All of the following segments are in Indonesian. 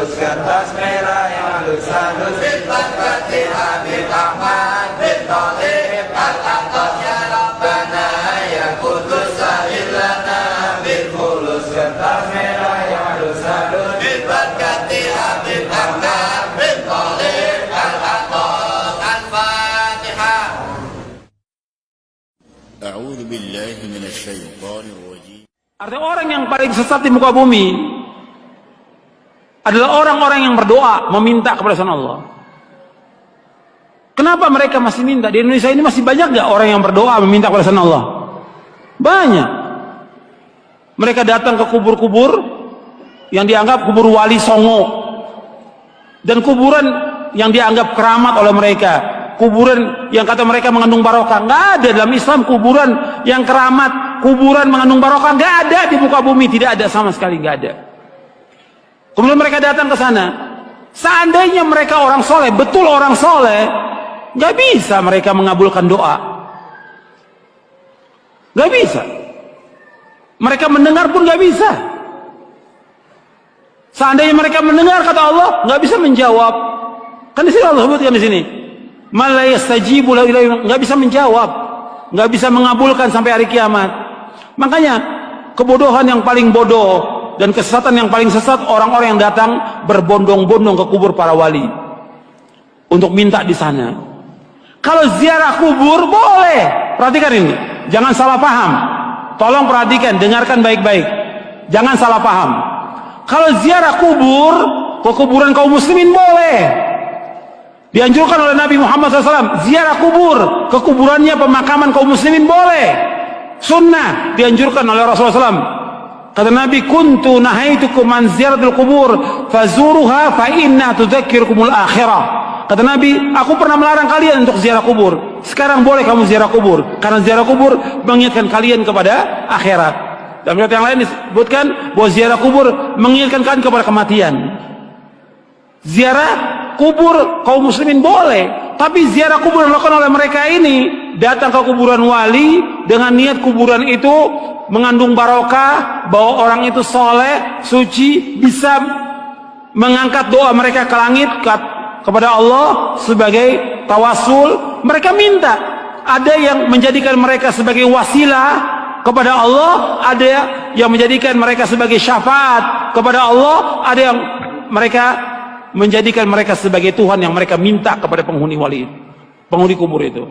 fulus kertas merah yang halus-halus bil barakati Habib Ahmad bin Thalib al-Atas ya Rabbana ya Qudus sahil lana bil fulus kertas merah yang halus-halus bil barakati Habib Ahmad bin Thalib al-Atas. Al-Fatihah. A'udzu billahi minasyaitonir rajim. Artinya orang yang paling sesat di muka bumi adalah orang-orang yang berdoa meminta kepada selain Allah. Kenapa mereka masih minta? Di Indonesia ini masih banyak gak orang yang berdoa meminta kepada selain Allah? Banyak. Mereka datang ke kubur-kubur yang dianggap kubur wali songo dan kuburan yang dianggap keramat oleh mereka, kuburan yang kata mereka mengandung barokah. Nggak ada dalam Islam kuburan yang keramat, kuburan mengandung barokah, nggak ada di muka bumi, tidak ada sama sekali, nggak ada. Kemudian mereka datang ke sana. Seandainya mereka orang soleh, betul orang soleh, nggak bisa mereka mengabulkan doa, nggak bisa. Mereka mendengar pun nggak bisa. Seandainya mereka mendengar kata Allah, nggak bisa menjawab. Kan di sini Allah sebutkan di sini, mala yastajibu lahu, nggak bisa menjawab, nggak bisa mengabulkan sampai hari kiamat. Makanya kebodohan yang paling bodoh dan kesesatan yang paling sesat orang-orang yang datang berbondong-bondong ke kubur para wali untuk minta di sana. Kalau ziarah kubur boleh, perhatikan ini, jangan salah paham. Tolong perhatikan, dengarkan baik-baik, jangan salah paham. Kalau ziarah kubur ke kuburan kaum muslimin boleh. Dianjurkan oleh Nabi Muhammad SAW, ziarah kubur ke kuburannya pemakaman kaum muslimin boleh. Sunnah dianjurkan oleh Rasulullah SAW. Kata Nabi, kuntu nahaitukum an ziyaratul kubur fazuruha fa inna tudzakirukumul akhirah. Kata Nabi, aku pernah melarang kalian untuk ziarah kubur. Sekarang boleh kamu ziarah kubur, karena ziarah kubur mengingatkan kalian kepada akhirat. Dalam riwayat yang lain disebutkan bahwa ziarah kubur mengingatkan kalian kepada kematian. Ziarah kubur kaum muslimin boleh, tapi ziarah kubur yang dilakukan oleh mereka ini, datang ke kuburan wali dengan niat kuburan itu mengandung barokah, bahwa orang itu soleh, suci, bisa mengangkat doa mereka ke langit kepada Allah sebagai tawasul. Mereka minta, ada yang menjadikan mereka sebagai wasilah kepada Allah, ada yang menjadikan mereka sebagai syafaat kepada Allah, ada yang mereka menjadikan mereka sebagai Tuhan yang mereka minta kepada penghuni wali, penghuni kubur itu.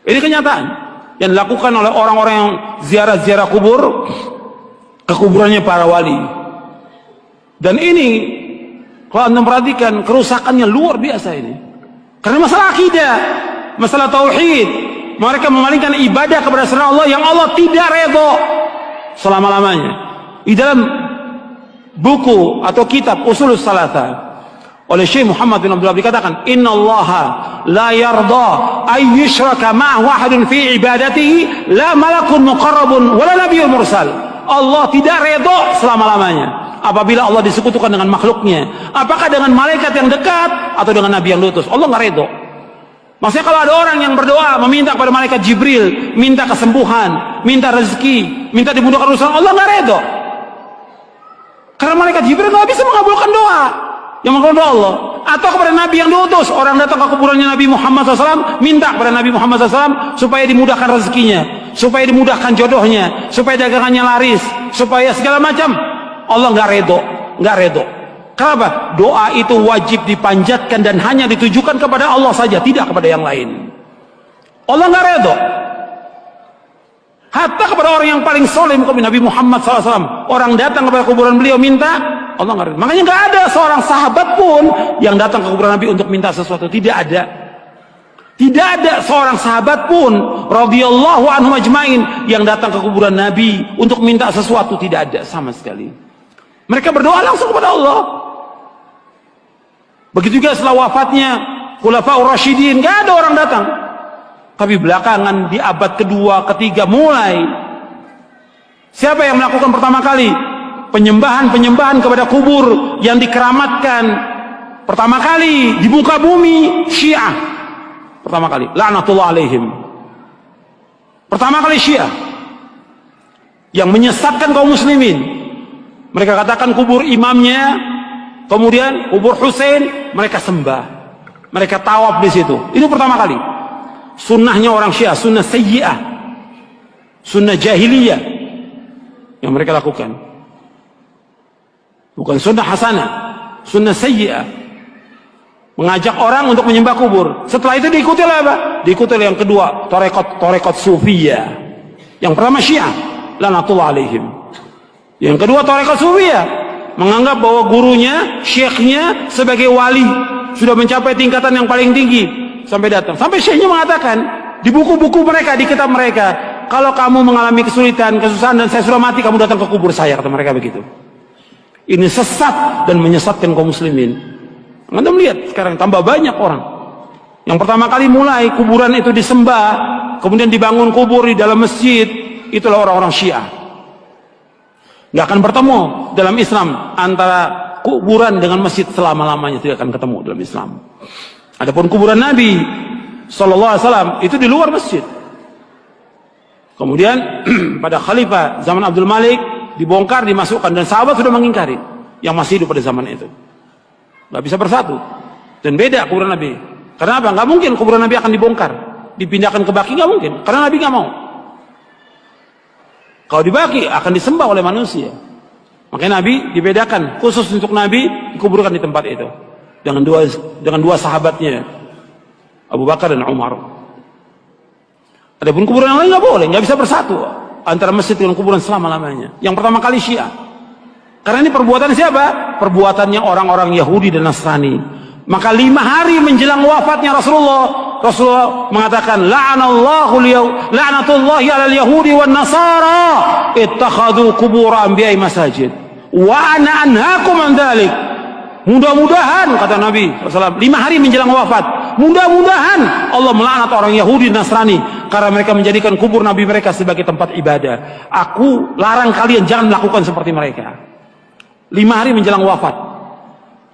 Ini kenyataan yang dilakukan oleh orang-orang yang ziarah-ziarah kubur ke kuburannya para wali. Dan ini kalau anda perhatikan kerusakannya luar biasa ini. Karena masalah akidah, masalah tauhid, mereka memalingkan ibadah kepada selain Allah yang Allah tidak redha selama-lamanya. Di dalam buku atau kitab Ushulus Tsalatsa oleh Syekh Muhammad bin Abdul Wahhab dikatakan, innallaha la yarda ay yushraka ma'ahu ahadun fi ibadatihi la malakun muqarrabun wala nabiyyun mursal. Allah tidak redha selama-lamanya apabila Allah disekutukan dengan makhluknya, apakah dengan malaikat yang dekat atau dengan nabi yang diutus. Allah nggak redha. Maksudnya kalau ada orang yang berdoa meminta kepada malaikat Jibril, minta kesembuhan, minta rezeki, minta dimudahkan urusan, Allah nggak redha. Karena malaikat Jibril nggak bisa mengabulkan doa yang mengabulkan doa Allah. Atau kepada nabi yang diutus, orang datang ke kuburannya Nabi Muhammad SAW, minta kepada Nabi Muhammad SAW supaya dimudahkan rezekinya, supaya dimudahkan jodohnya, supaya dagangannya laris, supaya segala macam. Allah nggak redha, nggak redha. Kenapa? Doa itu wajib dipanjatkan dan hanya ditujukan kepada Allah saja, tidak kepada yang lain. Allah nggak redha. Hatta kepada orang yang paling soleh, Nabi Muhammad SAW, orang datang kepada kuburan beliau minta, Allah nggak redha. Makanya nggak ada seorang sahabat pun yang datang ke kuburan Nabi untuk minta sesuatu, tidak ada. Tidak ada seorang sahabat pun radhiyallahu anhum ajmain yang datang ke kuburan Nabi untuk minta sesuatu, tidak ada sama sekali. Mereka berdoa langsung kepada Allah. Begitu juga setelah wafatnya Khulafaur Rasyidin, nggak ada orang datang. Tapi belakangan di abad kedua, ketiga mulai, siapa yang melakukan pertama kali penyembahan kepada kubur yang dikeramatkan? Pertama kali di muka bumi Syiah. Pertama kali, laknatullah alaihim. Pertama kali Syiah yang menyesatkan kaum muslimin. Mereka katakan kubur imamnya Kemudian kubur Husain mereka sembah, mereka tawaf di situ. Itu pertama kali. Sunnahnya orang Syiah, sunnah sayyi'ah, sunnah jahiliyah yang mereka lakukan. Bukan sunnah hasanah, sunnah sayyi'ah. Mengajak orang untuk menyembah kubur. Setelah itu diikuti oleh apa? Diikuti oleh yang kedua, tarekat sufiyah. Yang pertama Syiah, lanatullah alaihim. Yang kedua tarekat sufiyah, menganggap bahwa gurunya, syekhnya sebagai wali, sudah mencapai tingkatan yang paling tinggi. Sampai datang, sampai syekhnya mengatakan di buku-buku mereka, di kitab mereka, kalau kamu mengalami kesulitan, kesusahan dan saya sudah mati, kamu datang ke kubur saya, kata mereka begitu. Ini sesat dan menyesatkan kaum muslimin. Anda melihat sekarang tambah banyak orang yang pertama kali mulai kuburan itu disembah, kemudian dibangun kubur di dalam masjid. Itulah orang-orang Syiah. Nggak akan bertemu dalam Islam antara kuburan dengan masjid selama-lamanya, tidak akan ketemu dalam Islam. Adapun kuburan Nabi SAW itu di luar masjid. Kemudian pada Khalifah zaman Abdul Malik dibongkar, dimasukkan, dan sahabat sudah mengingkari yang masih hidup pada zaman itu. Nggak bisa bersatu dan beda kuburan Nabi. Karena apa? Nggak mungkin kuburan Nabi akan dibongkar, dipindahkan ke Baqi, nggak mungkin. Karena Nabi nggak mau. Kalau di Baqi akan disembah oleh manusia. Makanya Nabi dibedakan khusus untuk Nabi, dikuburkan di tempat itu dengan dua sahabatnya, Abu Bakar dan Umar. Adapun kuburan yang lain nggak boleh, nggak bisa bersatu antara masjid dengan kuburan selama-lamanya. Yang pertama kali Syiah. Karena ini perbuatan siapa? Perbuatannya orang-orang Yahudi dan Nasrani. Maka 5 hari menjelang wafatnya Rasulullah mengatakan, la'natullahi 'alal yahudi wan nasara ittakhadhu qubur anbiya'i masajid wa ana anhaakum an dzalik. Mudah-mudahan, kata Nabi SAW, 5 hari menjelang wafat, mudah-mudahan Allah melaknat orang Yahudi dan Nasrani karena mereka menjadikan kubur Nabi mereka sebagai tempat ibadah. Aku larang kalian jangan melakukan seperti mereka. 5 hari menjelang wafat,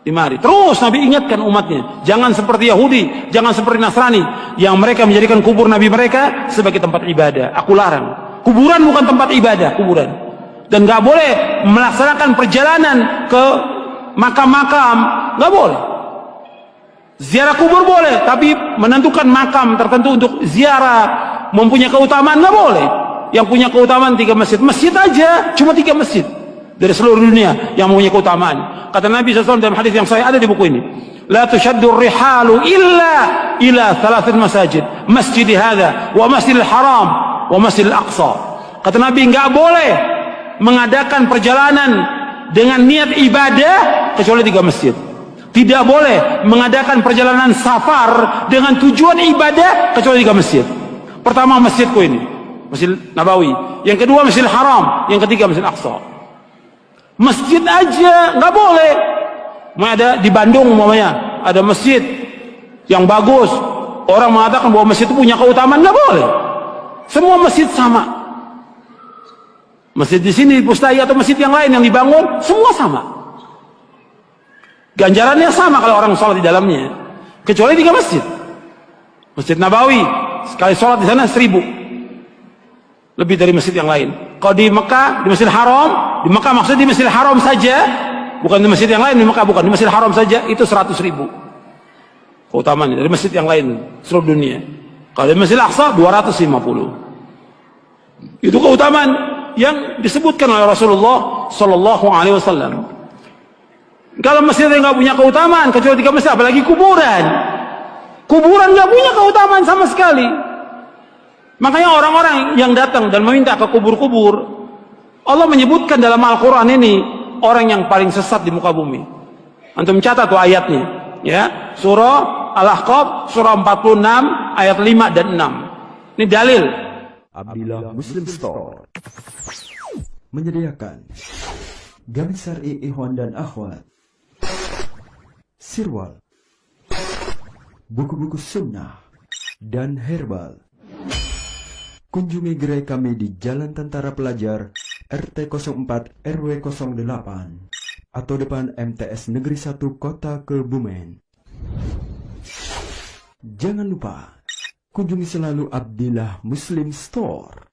5 hari. Terus Nabi ingatkan umatnya, jangan seperti Yahudi, jangan seperti Nasrani yang mereka menjadikan kubur Nabi mereka sebagai tempat ibadah. Aku larang. Kuburan bukan tempat ibadah, kuburan. Dan gak boleh melaksanakan perjalanan ke makam-makam, nggak boleh. Ziarah kubur boleh, tapi menentukan makam tertentu untuk ziarah mempunyai keutamaan nggak boleh. Yang punya keutamaan 3 masjid, masjid aja, cuma 3 masjid dari seluruh dunia yang mempunyai keutamaan. Kata Nabi SAW dalam hadis yang saya ada di buku ini, la tushaddur rihalu illa ila 3 masajid, masjid hadza wa masjidil haram wa masjidil aqsa. Kata Nabi, nggak boleh mengadakan perjalanan dengan niat ibadah kecuali 3 masjid. Tidak boleh mengadakan perjalanan safar dengan tujuan ibadah kecuali 3 masjid. Pertama masjidku ini, Masjid Nabawi. Yang kedua Masjidil Haram. Yang ketiga Masjid Aqsa. Masjid aja nggak boleh. Ada di Bandung umpamanya ada masjid yang bagus, orang mengatakan bahwa masjid itu punya keutamaan, nggak boleh. Semua masjid sama. Masjid di sini, Pustai atau masjid yang lain yang dibangun, semua sama. Ganjarannya sama kalau orang sholat di dalamnya. Kecuali 3 masjid. Masjid Nabawi, sekali sholat di sana 1000. Lebih dari masjid yang lain. Kalau di Mekah, di Masjidil Haram, di Mekah maksudnya di Masjidil Haram saja, bukan di masjid yang lain, di Mekah bukan, di Masjidil Haram saja, itu 100.000. Keutamaannya dari masjid yang lain seluruh dunia. Kalau di Masjidil Aqsa 250. Itu keutamaan yang disebutkan oleh Rasulullah Sallallahu Alaihi Wasallam. Kalau masjid yang nggak punya keutamaan kecuali 3 masjid, apalagi kuburan. Kuburan nggak punya keutamaan sama sekali. Makanya orang-orang yang datang dan meminta ke kubur-kubur, Allah menyebutkan dalam Al-Quran ini orang yang paling sesat di muka bumi. Antum catat tuh ayatnya, ya, surah Al-Ahqaf, surah 46 ayat 5 dan 6. Ini dalil. Abdillah Muslim Store menyediakan gamis syar'i ikhwan dan akhwat, sirwal, buku-buku sunnah, dan herbal. Kunjungi gerai kami di Jalan Tentara Pelajar RT 04 RW 08 atau depan MTS Negeri 1 Kota Kebumen. Jangan lupa kunjungi selalu Abdillah Muslim Store.